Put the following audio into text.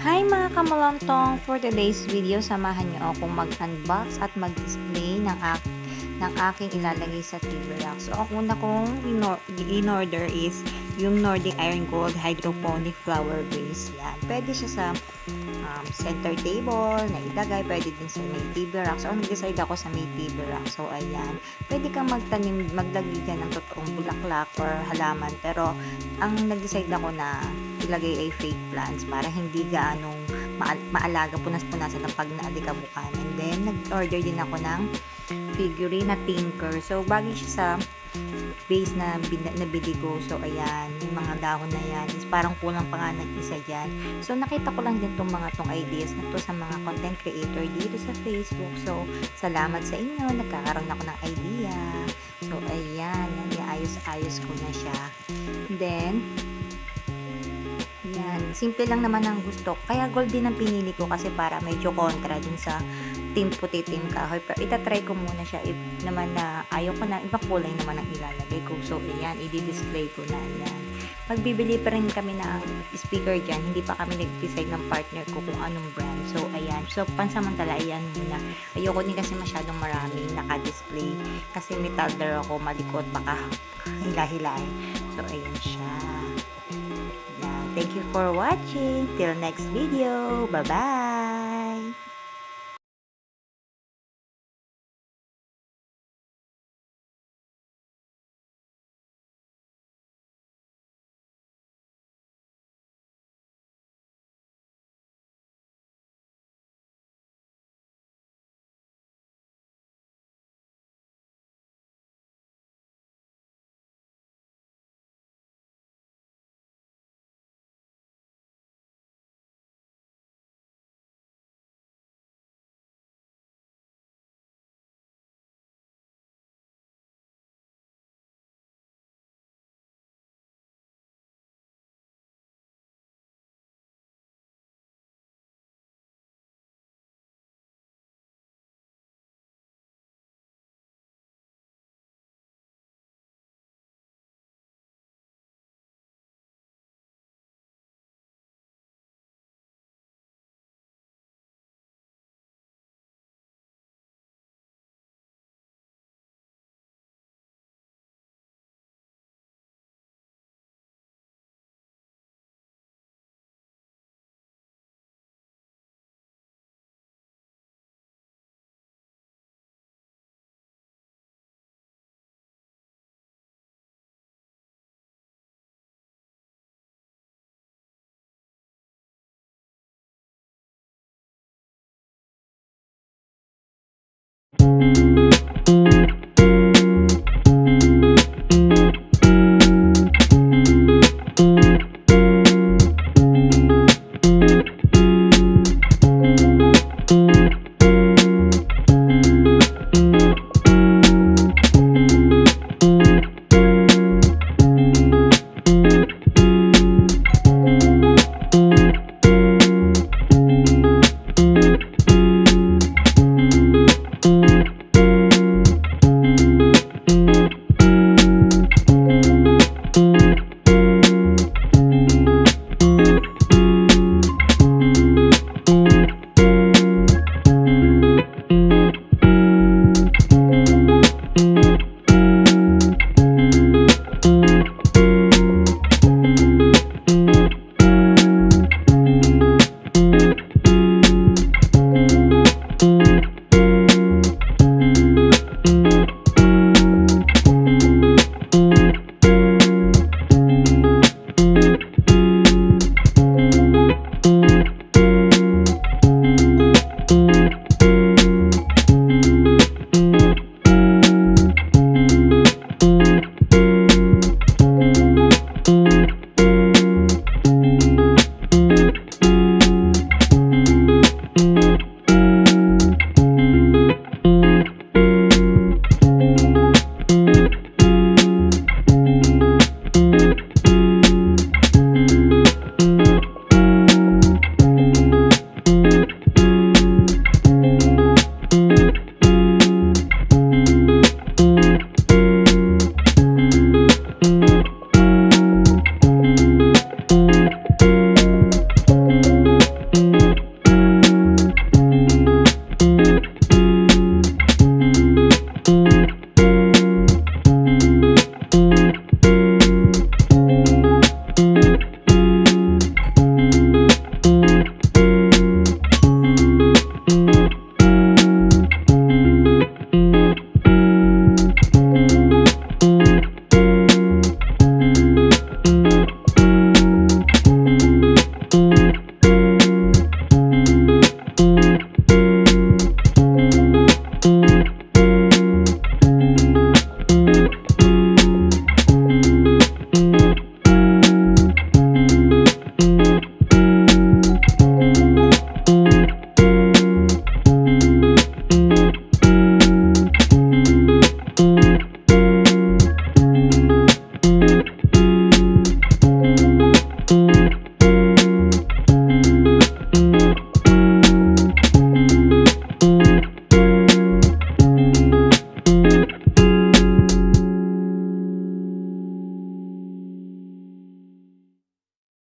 Hi mga kamalontong! For today's video, samahan niyo akong mag-unbox at mag-display ng aking ilalagay sa TV rack. So, ang una kong in-order is yung Nordic Iron Gold Hydroponic Flower Vase. Yan. Pwede siya sa center table na ilagay. Pwede din sa may TV rack. So, nag-decide ako sa may TV rack. So, ayan. Pwede kang maglagay dyan ng totoong bulaklak or halaman. Pero, ang nag-decide ako na ilagay ay fake plants para hindi gaanong maalaga, punas-punasan ng pag naadikabukan. And then, nag-order din ako ng figurine na tinker. So, bagay siya sa base na nabili ko. So, ayan, yung mga dahon na yan is parang kulang pa nga ng isa dyan. So, nakita ko lang din tong ideas na to sa mga content creator dito sa Facebook. So, salamat sa inyo. Nagkakaroon ako ng idea. So, ayan, iayos-ayos ko na siya. Then, yan, simple lang naman ang gusto. Kaya gold din ang pinili ko kasi para medyo kontra din sa team puti, team kahoy. Pero itatry ko muna siya if naman na ayaw ko na, ibang kulay naman ang ilalagay ko. So, ayan, i-display ko na yan. Magbibili pa rin kami ng speaker dyan. Hindi pa kami nag-decide ng partner ko kung anong brand. So, ayan. So, pansamantala, ayan muna. Ayoko din kasi masyadong maraming naka-display. Kasi may toddler ako, malikot, baka hila-hilain. So, ayan siya. Thank you for watching. Till next video. Bye-bye.